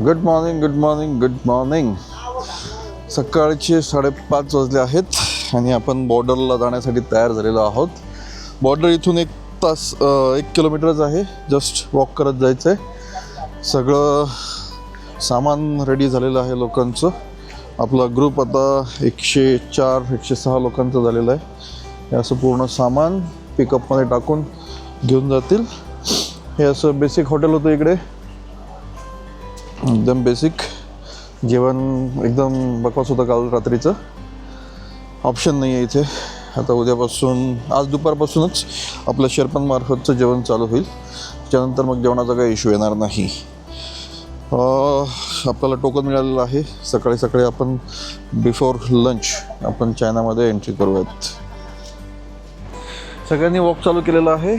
Good morning good morning good morning. सकाळचे 5:30 वाजले आहेत आणि आपण बॉर्डरला जाण्यासाठी तयार झालेलो आहोत. बॉर्डर इथून 1 किलोमीटरच आहे. जस्ट वॉक करत जायचं आहे. सगळं सामान रेडी झालेलं आहे लोकांचं. आपला ग्रुप आता 106 लोकांचं झालेलं आहे. हे असं पूर्ण सामान पिकअपमध्ये टाकून घेऊन जातील. हे असं बेसिक हॉटेल होतं इकडे, एकदम बेसिक जेवण, एकदम बकवास होतं काल रात्रीचं. ऑप्शन नाही आहे इथे. आता उद्यापासून, आज दुपारपासूनच आपलं शेरपनमार्फतचं जेवण चालू होईल. त्यानंतर मग जेवणाचा काही इश्यू येणार नाही. आपल्याला टोकन मिळालेलं आहे. सकाळी सकाळी आपण बिफोर लंच आपण चायनामध्ये एंट्री करूयात. सगळ्यांनी वॉक चालू केलेला आहे.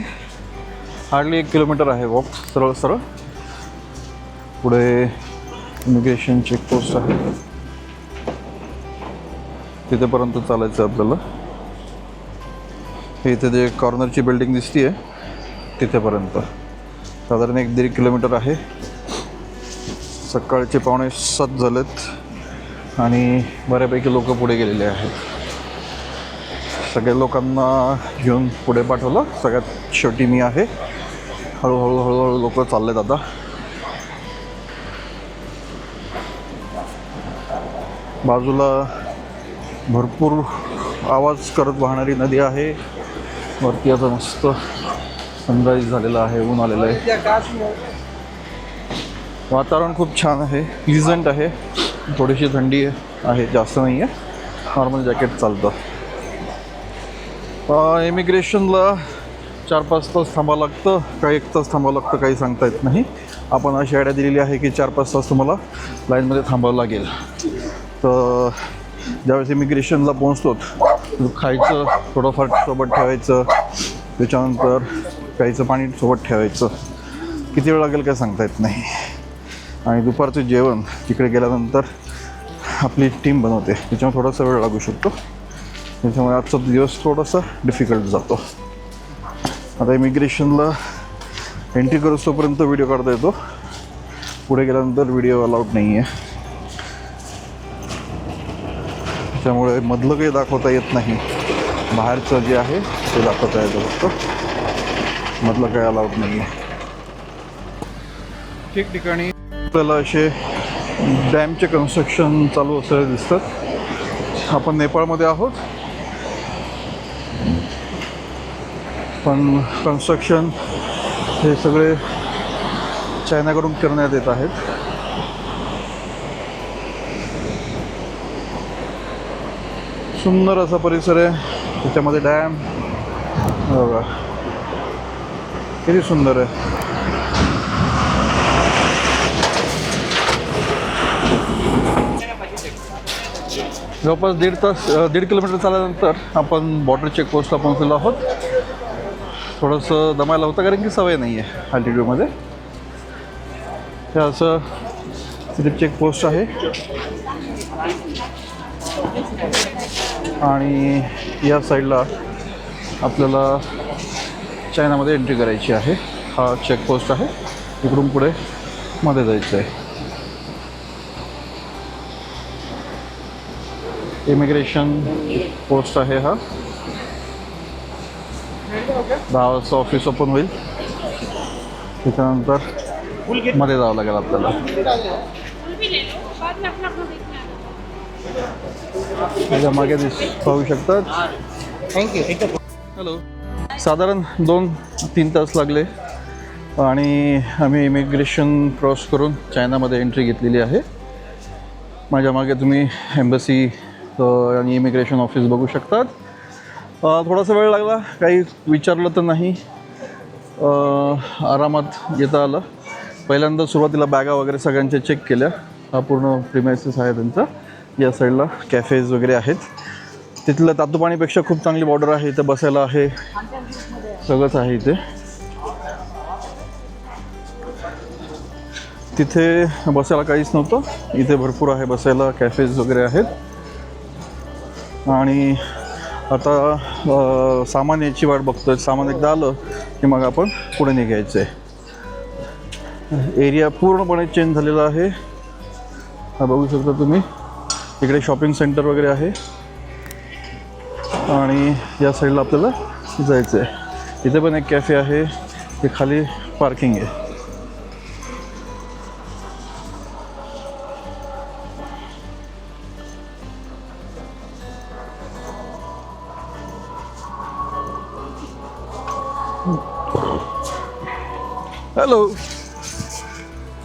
हार्डली 1 किलोमीटर आहे वॉक, सरळ सरळ. पुढे इमिग्रेशन चेकपोस्ट आहे, तिथेपर्यंत चालायचं आहे आपल्याला. हे इथे जे कॉर्नरची बिल्डिंग दिसते आहे तिथेपर्यंत साधारण 1-1.5 किलोमीटर आहे. सकाळचे 6:45 झालेत आणि बऱ्यापैकी लोक पुढे गेलेले आहेत. सगळ्या लोकांना घेऊन पुढे पाठवलं. सगळ्यात शेवटी मी आहे. हळूहळू लोक चाललेत आता. बाजूला भरपूर आवाज करत वाहणारी नदी आहे. वरती आता मस्त सनराईज झालेला आहे, ऊन आलेलं आहे. वातावरण खूप छान आहे, प्लीझंट आहे. थोडीशी थंडी आहे, जास्त नाही आहे. नॉर्मल जॅकेट चालतं. इमिग्रेशनला 4-5 तास थांबावं लागतं, काही 1 तास थांबावं लागतं, काही सांगता येत नाही. आपण अशी आयडिया दिलेली आहे की 4-5 तास तुम्हाला लाईनमध्ये थांबावं लागेल. तर ज्यावेळेस इमिग्रेशनला पोहोचतो खायचं थोडंफार सोबत ठेवायचं, त्याच्यानंतर प्यायचं पाणी सोबत ठेवायचं. किती वेळ लागेल काय सांगता येत नाही. आणि दुपारचं जेवण तिकडे गेल्यानंतर आपली टीम बनवते, त्याच्यामुळे थोडासा वेळ लागू शकतो. त्याच्यामुळे आजचा दिवस थोडासा डिफिकल्ट जातो. आता इमिग्रेशनला एंट्री करूस्तोपर्यंत व्हिडिओ काढता येतो. पुढे गेल्यानंतर व्हिडिओ अलाउड नाही आहे. त्यामुळे मधलं काही दाखवता येत नाही. बाहेरचं जे आहे ते दाखवता येतं फक्त, मधलं काही अलाउड नाही आहे. ठिकठिकाणी आपल्याला असे डॅमचे कन्स्ट्रक्शन चालू असलेले दिसतात. आपण नेपाळमध्ये आहोत, पण कन्स्ट्रक्शन हे सगळे चायनाकडून करण्यात येत आहेत. सुंदर असा परिसर आहे. त्याच्यामध्ये डॅम बघा किती सुंदर आहे. जवळपास 1.5 किलोमीटर चालल्यानंतर आपण बॉर्डर चेकपोस्टला पोहोचलेलो आहोत. थोडंसं दमायला होतं कारण की सवय नाही आहे अल्टिट्यूडमध्ये. हे असं सिलेक्ट चेकपोस्ट आहे आणि या साईडला आपल्याला चायनामध्ये एंट्री करायची आहे. हा चेकपोस्ट आहे. इकडून पुढे मध्ये जायचं आहे. इमिग्रेशन पोस्ट आहे हा. 10 वाजता ऑफिस ओपन होईल. त्याच्यानंतर मध्ये जावं लागेल आपल्याला. त्याच्या मागे पाहू शकतात. थँक्यू. हॅलो. साधारण 2-3 तास लागले आणि आम्ही इमिग्रेशन क्रॉस करून चायनामध्ये एंट्री घेतलेली आहे. माझ्या मागे तुम्ही एम्बसी आणि इमिग्रेशन ऑफिस बघू शकतात. थोडासा वेळ लागला, काही विचारलं तर नाही, आरामात येता आलं. पहिल्यांदा सुरुवातीला बॅगा वगैरे सगळ्यांच्या चेक केल्या. हा पूर्ण प्रिमायसेस आहे त्यांचा. या साईडला कॅफेज वगैरे आहेत. तिथलं तातूपाणीपेक्षा खूप चांगली बॉर्डर आहे. इथं बसायला आहे, सगळंच आहे इथे. तिथे बसायला काहीच नव्हतं, इथे भरपूर आहे बसायला, कॅफेज वगैरे आहेत. आणि आता सामान याची वाट बघतोय. सामान एकदा आलं की मग आपण पुढे निघायचं आहे. एरिया पूर्णपणे चेंज झालेला आहे. हा बघू शकता तुम्ही, इकडे शॉपिंग सेंटर वगैरे आहे आणि या साईडला आपल्याला जायचं आहे. इथे पण एक कॅफे आहे, ते खाली पार्किंग आहे. हॅलो,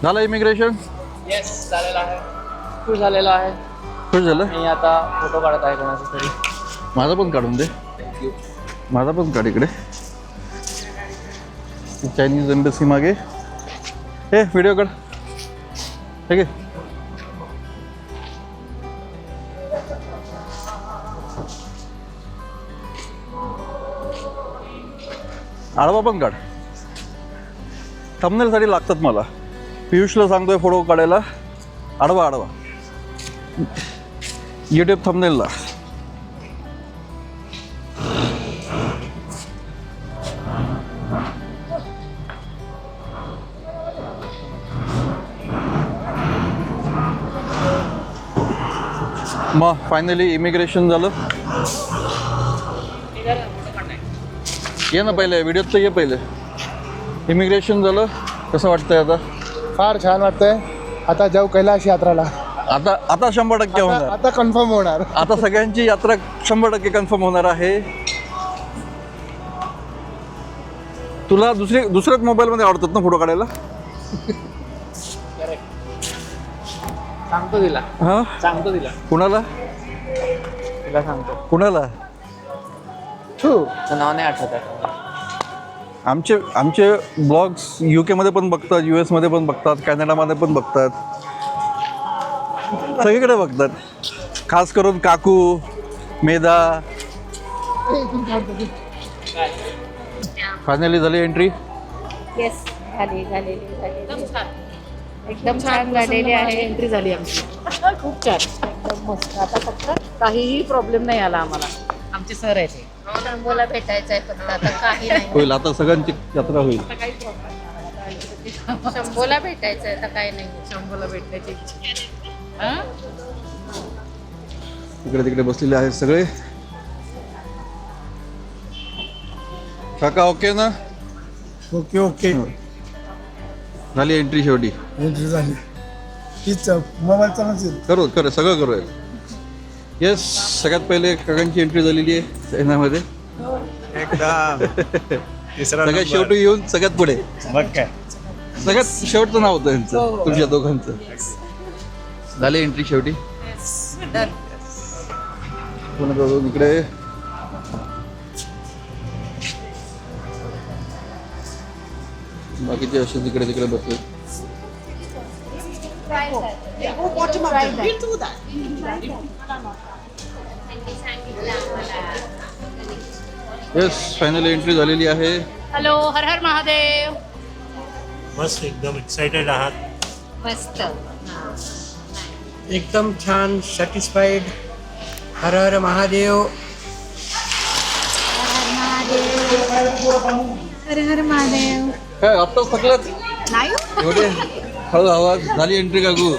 झालं इमिग्रेशन? येस, झालेला आहे. खुश झालेला आहे. खुश झालं? मी आता फोटो काढत आहे कोणाचा तरी. माझा पण काढून दे. थँक्यू. माझा पण काढ इकडे. चायनीज एम्बसी मागे. हे व्हिडिओ काढ. ठीक आहे. आडवा पण काढ. थंबनेलसाठी लागतात मला. पियुषला सांगतोय फोटो काढायला. आडवा आडवा यूट्यूब थंबनेलला. मग फायनली इमिग्रेशन झालं. ये ना पहिले व्हिडिओत तर ये पहिले. इमिग्रेशन झालं. कसं वाटतंय आता? फार छान वाटतंय. आता जाऊ कैलाश यात्राला. आता आता 100% होणार. आता कन्फर्म होणार. आता सगळ्यांची यात्रा 100% कन्फर्म होणार आहे. तुला दुसऱ्याच मोबाईलमध्ये आवडतात ना फोटो काढायला? सांगतो तिला. हां, सांगतो तिला. कुणाला? तिला सांगतो. कुणाला? तुझं नाव नाही आठवत आहे. आमचे ब्लॉग्स UK मध्ये पण बघतात, US मध्ये पण बघतात, कॅनडामध्ये पण बघतात, सगळीकडे बघतात. खास करून काकू, मेधा. फायनली झाली एंट्री. येस, झालेली एकदम छान झालेली आहे. एंट्री झाली आमची. खूप छान, एकदम मस्त. आता फक्त काहीही प्रॉब्लेम नाही आला आम्हाला. आमचे सर आहेत हे. शंभूला भेटायचं आहे, फक्त आता काही नाही. होईल, आता सगळ्यांची यात्रा होईल. शंभूला भेटायचं आहे, आता काही नाही. शंभूला भेटण्याची इच्छा. हां? इकडे तिकडे बसलेले आहेत सगळे. काका ओके ना? Okay okay. झाली एंट्री शेवटी. एंट्री झाली. तीच मोबाईलचा नसेल. करू सगळं करूया. येस, सगळ्यात पहिले काकांची एंट्री झालेली आहे चायनामध्ये. एकदम सगळ्यात शेवटी येऊन सगळ्यात पुढे. मग काय. सगळ्यात शेवटचं नाव होतं यांचं, तुमच्या दोघांचं. झाली एंट्री शेवटी. इकडे बाकीचे असे तिकडे तिकडे बसले. येस, फायनली एंट्री झालेली आहे. हॅलो, हर हर महादेव. मस्त, एकदम एक्साइटेड आहात. मस्त. एकदम छान, सॅटिस्फाईड. हर हर महादेव. हर हर महादेव. काय आत्ताच थकलात? नाही एवढे हळू आवाज. झाली एंट्री काकू.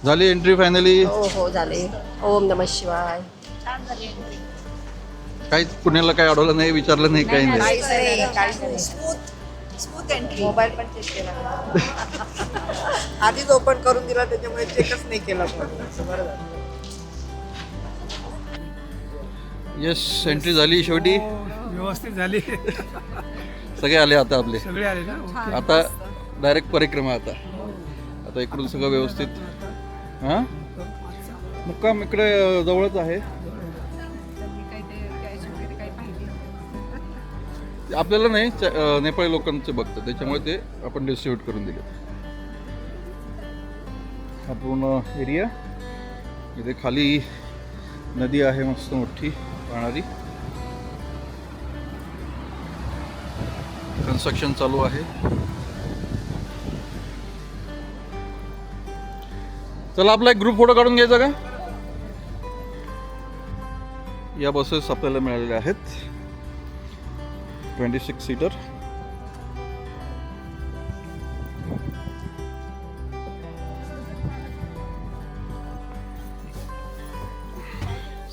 झाली एंट्री फायनली. हो झाले. ओम नमः शिवाय. काहीच पुण्याला काय अडवलं नाही, विचारलं नाही, काही नाही. Smooth entry. मोबाईल पण चेक केला. आधीच ओपन करून दिला, त्याच्यामुळे चेकच नाही केला. बरं झालं. येस, एंट्री झाली शेवटी. व्यवस्थित झाली. सगळे आले आता आपले. सगळे आले ना. आता डायरेक्ट परिक्रमा. आता इकडून सगळं व्यवस्थित. हां, मुक्काम इकडे जवळच आहे. आपल्याला नाही, नेपाळी लोकांचे बघतात, त्याच्यामुळे ते आपण डिस्ट्रीब्यूट करून दिले. हा पूर्ण एरिया. इथे खाली नदी आहे मस्त मोठी वाहणारी. कन्स्ट्रक्शन चालू आहे. चला, आपला एक ग्रुप फोटो काढून घ्यायचा का? या बसेस आपल्याला मिळालेल्या आहेत 26 सीटर.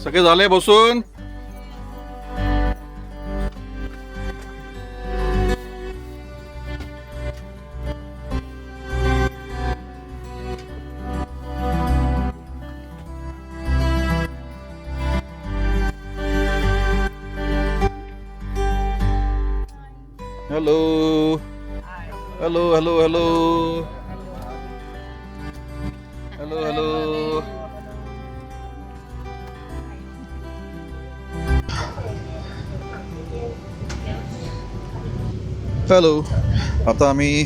सगळे झाले बसून. Hello hello hello hello hello hello. Hello. आता आम्ही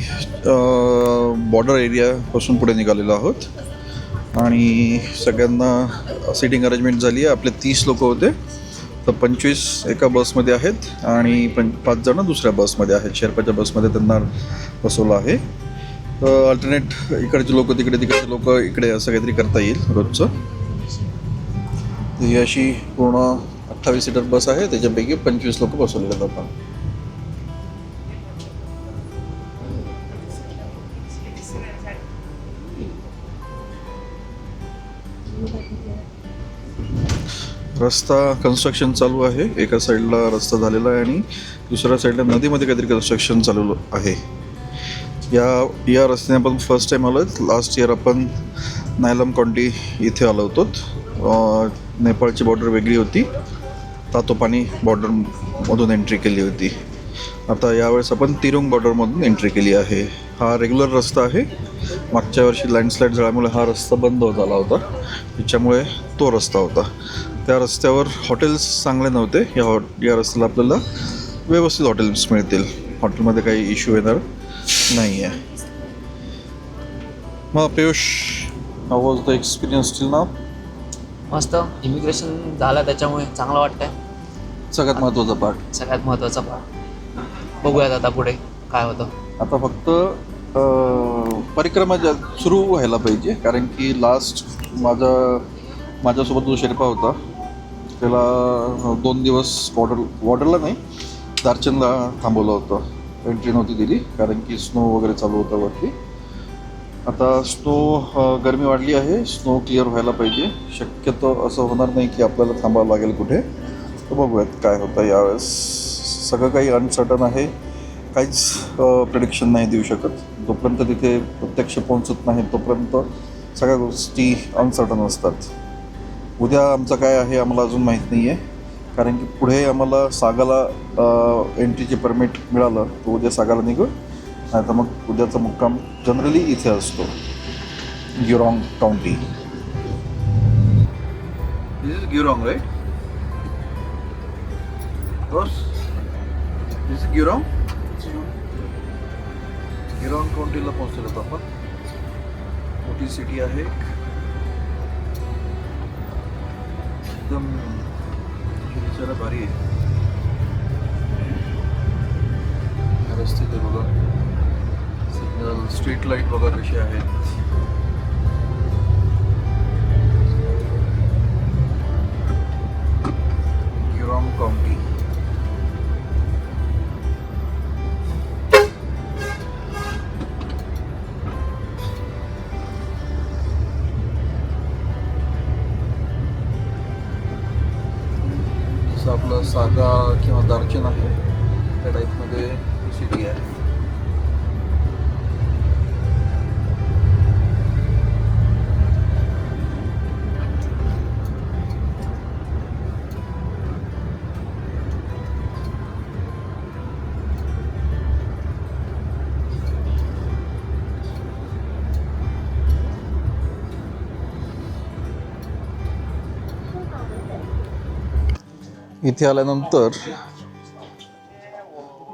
बॉर्डर एरियापासून पुढे निघालेलो आहोत आणि सगळ्यांना सीटिंग अरेंजमेंट झाली आहे. आपले 30 लोक होते, तर 25 एका बसमध्ये आहेत आणि 5 जण दुसऱ्या बसमध्ये आहेत. शेर्पाच्या बसमध्ये त्यांना बसवलं आहे. अल्टरनेट इकडचे लोक तिकडे, तिकडचे लोक इकडे, असं काहीतरी करता येईल रोजचं. ही अशी पूर्ण 28 सीटर बस आहे, त्याच्यापैकी 25 लोक बसवलेले आहेत आपण. रस्ता कन्स्ट्रक्शन चालू आहे. एका साईडला रस्ता झालेला आहे आणि दुसऱ्या साईडला नदीमध्ये काहीतरी कन्स्ट्रक्शन चालू आहे. या रस्त्याने आपण फर्स्ट टाईम आलो आहे. लास्ट इयर आपण नायलम कॉन्टी इथे आलो होतो. नेपाळची बॉर्डर वेगळी होती, तातोपानी बॉर्डरमधून एंट्री केली होती. आता यावेळेस आपण तिरुंग बॉर्डरमधून एंट्री केली आहे. हा रेग्युलर रस्ता आहे. मागच्या वर्षी लँडस्लाईड झाल्यामुळे हा रस्ता बंद झाला होता, त्याच्यामुळे तो रस्ता होता. त्या रस्त्यावर हॉटेल्स चांगले नव्हते. या रस्त्याला आपल्याला व्यवस्थित हॉटेल्स मिळतील. हॉटेलमध्ये काही इश्यू येणार नाही आहे. मग Piyush, how was the experience till नाव? मस्त. इमिग्रेशन झालं त्याच्यामुळे चांगलं वाटतंय. सगळ्यात महत्त्वाचा पार्ट. सगळ्यात महत्त्वाचा पार्ट. बघूयात आता पुढे काय होतं. आता फक्त परिक्रमा सुरू व्हायला पाहिजे, कारण की लास्ट माझ्यासोबत जो शेर्पा होता त्याला 2 दिवस बॉर्डरला नाही, दार्चनला थांबवलं होतं. एंट्री नव्हती दिली कारण की स्नो वगैरे चालू होता वरती. आता स्नो गरमी वाढली आहे, स्नो क्लिअर व्हायला पाहिजे. शक्यतो असं होणार नाही की आपल्याला थांबावं लागेल कुठे. तर बघूयात काय होतं यावेळेस. सगळं काही अनसर्टन आहे, काहीच प्रेडिक्शन नाही देऊ शकत. जोपर्यंत तिथे प्रत्यक्ष पोहोचत नाही तोपर्यंत सगळ्या गोष्टी अनसर्टन असतात. उद्या आमचं काय आहे आम्हाला अजून माहीत नाही आहे, कारण की पुढे आम्हाला सागाला एंट्रीचे परमिट मिळालं तर उद्या सागाला निघू, नाही तर मग उद्याचा मुक्काम जनरली इथे असतो, Gyirong county. This is Gyirong, right? This is Gyirong. Gyirong काउंटीला पोहोचलेलो आपण. मोठी सिटी आहे, एकदम दिसायला भारी आहे. रस्ते ते बघा, सिग्नल, स्ट्रीट लाईट बघा कशी आहेत. गिरॉंग काउंटी. आपलं सागा किंवा दार्चन आहे त्या टाईपमध्ये सिटी आहे. इथे आल्यानंतर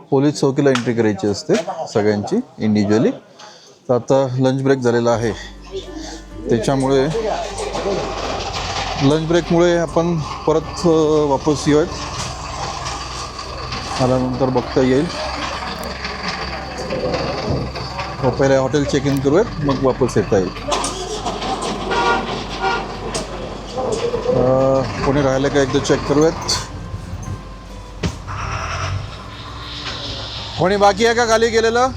पोलीस चौकीला एंट्री करायची असते सगळ्यांची इंडिव्हिज्युअली. तर आता लंच ब्रेक झालेला आहे, त्याच्यामुळे लंच ब्रेकमुळे आपण परत वापस येऊयात. आल्यानंतर बघता येईल. पहिले हॉटेल चेक इन करूयात, मग वापस येता येईल. कोणी राहिलं का एकदा चेक करूयात. कोणी बाकी आहे का खाली गेलेलं?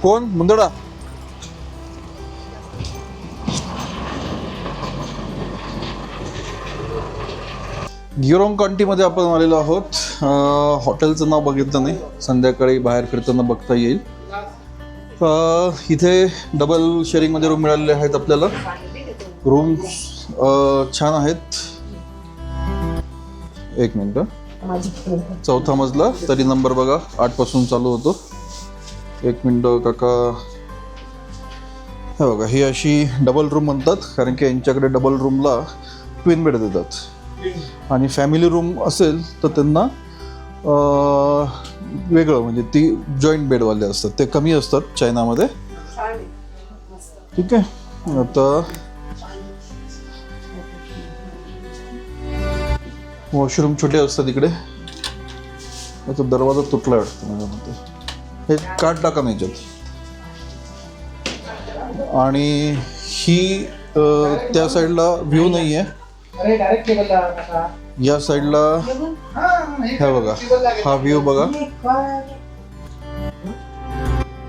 कोण? मुंदडा. गिरोंग काउंटीमध्ये आपण आलेलो आहोत. हॉटेलचं नाव बघितलं नाही, संध्याकाळी बाहेर फिरताना बघता येईल. इथे डबल शेअरिंगमध्ये रूम मिळालेले आहेत आपल्याला. रूम्स छान आहेत. एक मिनटं. 4था मजला, तरी नंबर बघा 8 पासून चालू होतो. एक मिनटं काका. हे बघा, ही अशी डबल रूम म्हणतात कारण की यांच्याकडे डबल रूमला ट्विन बेड देतात. आणि फॅमिली रूम असेल तर त्यांना वेगळं, म्हणजे ती जॉईंट बेडवाले असतात, ते कमी असतात चायनामध्ये. ठीक आहे. आता वॉशरूम छोटे असतात इकडे. याचा दरवाजा तुटला वाटतं माझ्या मते. हे काढ टाका नाही याच्यात. आणि ही त्या साईडला व्ह्यू नाही आहे. या साईडला हे बघा, हा व्ह्यू बघा.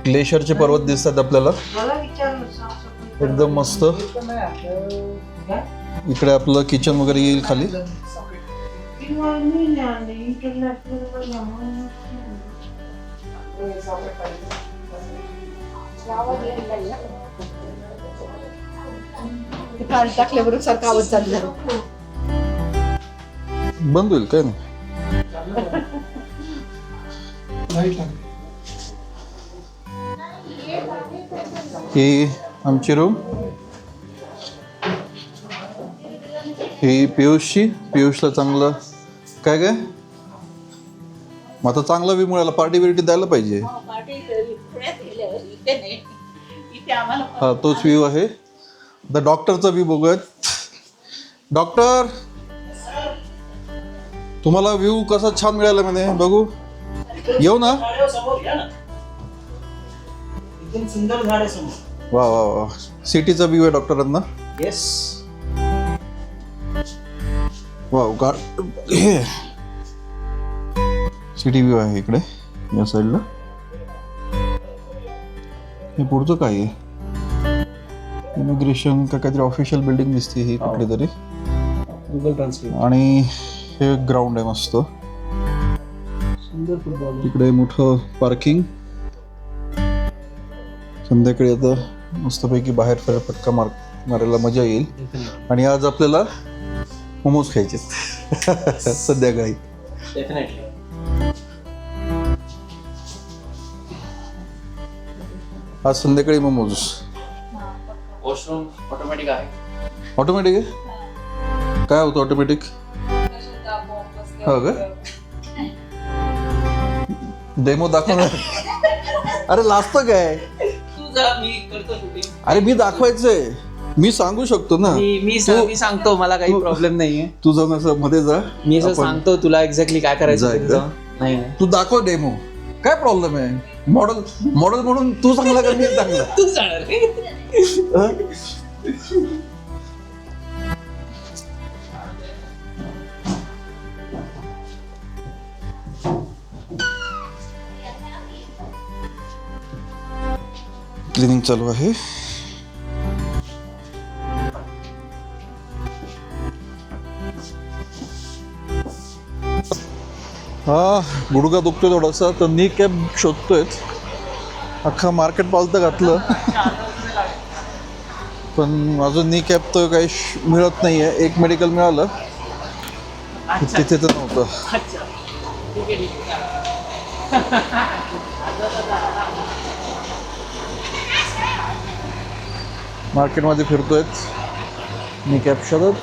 ग्लेशियरचे पर्वत दिसतात आपल्याला एकदम मस्त. इकडे आपलं किचन वगैरे येईल खाली. टाकल्याबरोबर सारखा आवाज चालू झाला. बंद होईल काय नाही. ही आमची रूम. ही पियुषला चांगलं काय मग आता चांगला व्ह्यू मिळाला. पार्टी बिर्टी द्यायला पाहिजे. हा तोच व्ह्यू आहे. आता डॉक्टरचा व्ह्यू बघूयात. डॉक्टर, तुम्हाला व्ह्यू कसा छान मिळाला म्हणे, बघू. येऊ ना. एकदम सुंदर झाड आहे समोर. वा वा वा. सिटीचा व्ह्यू आहे डॉक्टरांना. येस. वा. हे सिटी व्ह्यू आहे इकडे या साईडला. हे पुढचं काय आहे? इमिग्रेशन का काहीतरी ऑफिशियल बिल्डिंग दिसते ही कुठली तरी. Google translate. आणि हे ग्राउंड आहे मस्त. सुंदर फुटबॉल. इकडे मोठं पार्किंग. संध्याकाळी आता मस्तपैकी बाहेर फेरफटका मारायला मजा येईल. आणि आज आपल्याला मोमोज खायचे संध्याकाळी. डेफिनेटली. आज संध्याकाळी मोमोज. वॉशरूम ऑटोमॅटिक आहे. ऑटोमॅटिक आहे. काय होतं ऑटोमॅटिक? हो का? डेमो दाखवणार. अरे लाजतं काय? अरे मी दाखवायचंय. मी सांगू शकतो ना. मी सांगतो, मला काही प्रॉब्लेम नाहीये. तू जाऊन असं मध्ये जा. मी असं सांगतो तुला एक्झॅक्टली काय करायचं. नाही तू दाखव डेमो. काय प्रॉब्लेम आहे? मॉडेल म्हणून तू चांगला का मी चांगला? तू जाणार. क्लिनिंग चालू आहे. हा गुडघा दुखतोय थोडासा, तर नी कॅप शोधतोय. अख्खा मार्केट पालतं घातलं पण अजून नी कॅप तर काही मिळत नाही आहे. एक मेडिकल मिळालं, तिथे तर नव्हतं. मार्केटमध्ये फिरतोय नी कॅप शोधत.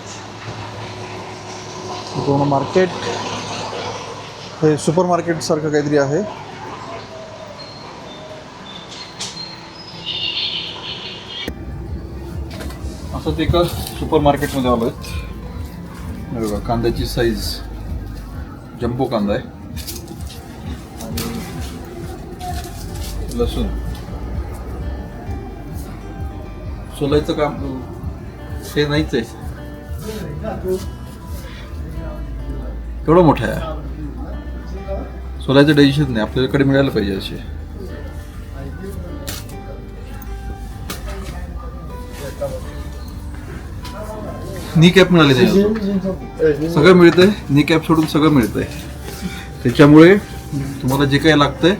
पूर्ण मार्केट हे सुपर मार्केट सारखं काहीतरी आहे. असं ते एका सुपर मार्केटमध्ये आलो आहेत. बघा कांद्याची साईज जम्बो कांदा आहे. आणि लसूण सोलायचं काम हे नाहीच आहे. केवढं मोठं आहे. सोलायचं टेन्शन नाही, आपल्याकडे मिळायला पाहिजे असे. नी कॅप मिळाली नाही अजून. सगळं मिळतंय, नी कॅप सोडून सगळं मिळतंय. त्याच्यामुळे तुम्हाला जे काही लागतंय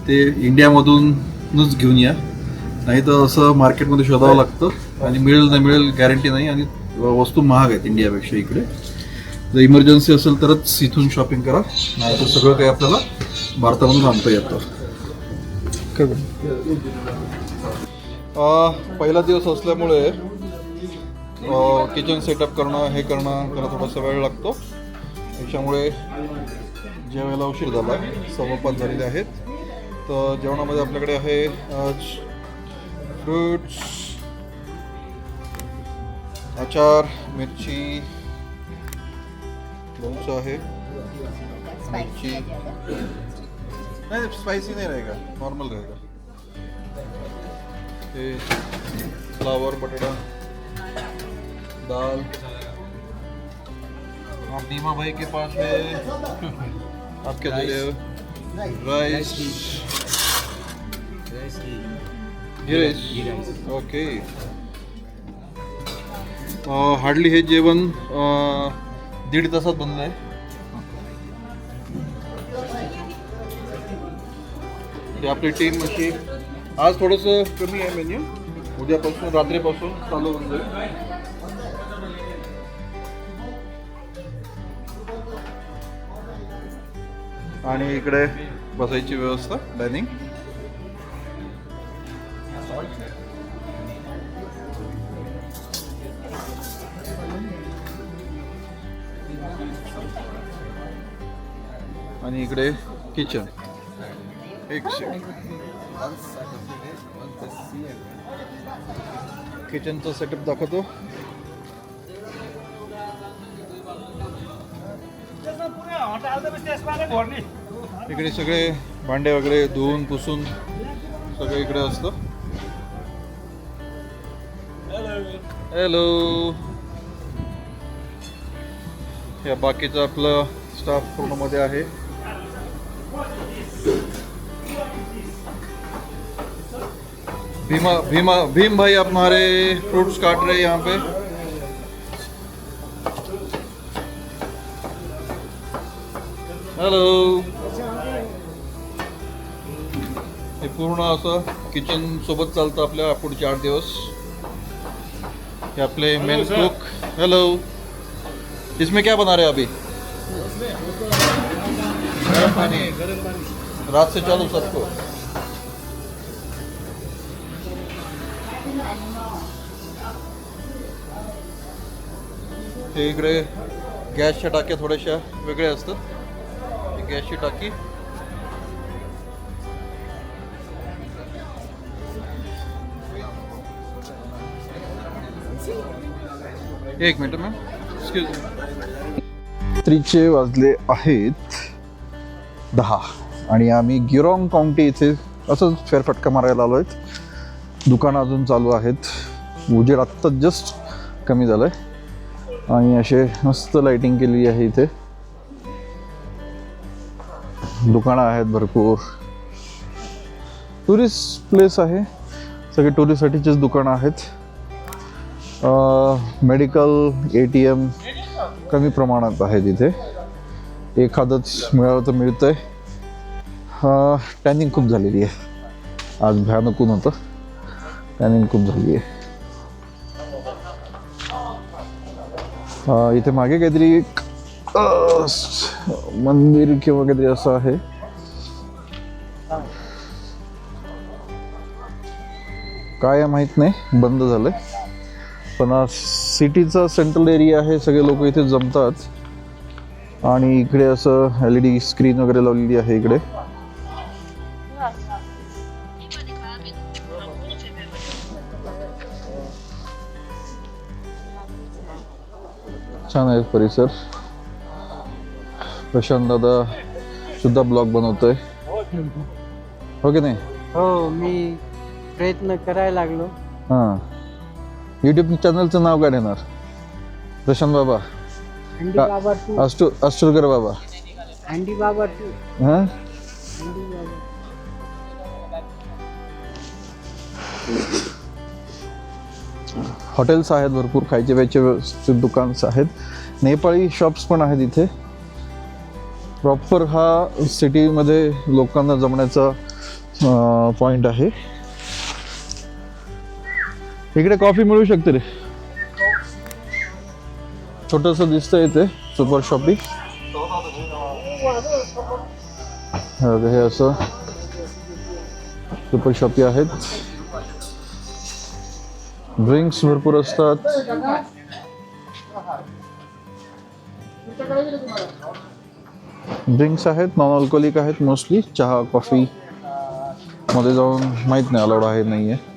ते इंडियामधूनच घेऊन या, नाही तर असं मार्केटमध्ये शोधावं लागतं आणि मिळेल नाही मिळेल गॅरंटी नाही. आणि वस्तू महाग आहेत इंडियापेक्षा इकडे. जर इमर्जन्सी असेल तरच इथून शॉपिंग करा, नाही तर सगळं काही आपल्याला भारतामधून आणता येतं. पहिला दिवस असल्यामुळे किचन सेटअप करणं हे करणं त्याला थोडासा वेळ लागतो. त्याच्यामुळे जेवायला उशीर झाला, 5:15 झालेले आहेत. तर जेवणामध्ये आपल्याकडे आहे आज फ्रूट्स, अचार, मिरची, लोणचं आहे, मिरची नहीं स्पाइसी नहीं रहेगा, नॉर्मल रहेगा. ये फ्लावर, बटाटा, दाल. आप दीमा भाई के पास है, आप क्या दे रहे हो? राइस. Rice okay. हार्डली हे जेवण 1.5 तासात बनलं आहे. ही आपली टीम अशी. आज थोडंसं कमी आहे मेन्यू, उद्यापासून रात्रीपासून चालू होऊन जाईल. आणि इकडे बसायची व्यवस्था, डायनिंग. आणि इकडे किचन. एक किचनचा सेटअप दाखवतो. इकडे सगळे भांडे वगैरे धुवून पुसून सगळं इकडे असतं. हॅलो. या बाकीचं आपलं स्टाफ पूर्ण मध्ये आहे. भीम भाई आप हमारे फ्रूट्स काट रहे हैं यहाँ पे. हॅलो. हे पूर्ण असं किचन सोबत चालतं आपल्या पुढचे 8 दिवस. हे आपले मेन कुक. हेलो. इसमें क्या बना रहे हैं अभी? गर्म पानी. रात से चालू सबको. हे इकडे गॅसच्या टाक्या थोड्याशा वेगळ्या असतात. गॅसची टाकी. एक मिनिट मॅम, एक्सक्यूज मी. रात्रीचे वाजले आहेत 10 आणि आम्ही गिरॉंग काउंटी इथे असंच फेरफटका मारायला आलो आहेत. दुकानं अजून चालू आहेत. उजेड आत्ता जस्ट कमी झालं आहे आणि असे मस्त लाइटिंग केली आहे इथे. दुकानं आहेत भरपूर. टुरिस्ट प्लेस आहे, सगळे टुरिस्टसाठीचेच दुकानं आहेत. मेडिकल, ATM कमी प्रमाणात आहे तिथे. एखादंच मिळालं तर मिळतंय. टॅनिंग खूप झालेली आहे आज, भयानक ऊन होतं. टॅनिंग खूप झाली आहे. इथे मागे काहीतरी एक मंदिर किंवा काहीतरी असं आहे. काय माहित नाही, बंद झालंय. पण सिटीचा सेंट्रल एरिया आहे, सगळे लोक इथे जमतात. आणि इकडे असं LED स्क्रीन वगैरे लावलेली आहे इकडे. छान आहे परिसर. प्रशांत दादा सुद्धा ब्लॉग बनवतोय, हो की नाही? हो, मी प्रयत्न करायला लागलो. हां. यूट्यूब चॅनलचं नाव काय देणार? प्रशांत बाबा अंडी बाबा टू अष्टुरकर बाबा अंडी बाबा टू हां अंडी बाबा हॉटेल्स आहेत भरपूर, खायचे प्यायचे व्यवस्थित दुकान्स आहेत, नेपाळी शॉप्स पण आहेत इथे. प्रॉपर हा सिटीमध्ये लोकांना जमण्याचा पॉइंट आहे. इकडे कॉफी मिळू शकते रे, छोटंसं दिसतंय इथे सुपर शॉपी. हे असं सुपर शॉपी आहेत. ड्रिंक्स भरपूर असतात. ड्रिंक्स आहेत, नॉन अल्कोहोलिक आहेत मोस्टली. चहा कॉफी मध्ये जाऊन माहीत नाही अलाउड आहे नाही आहे.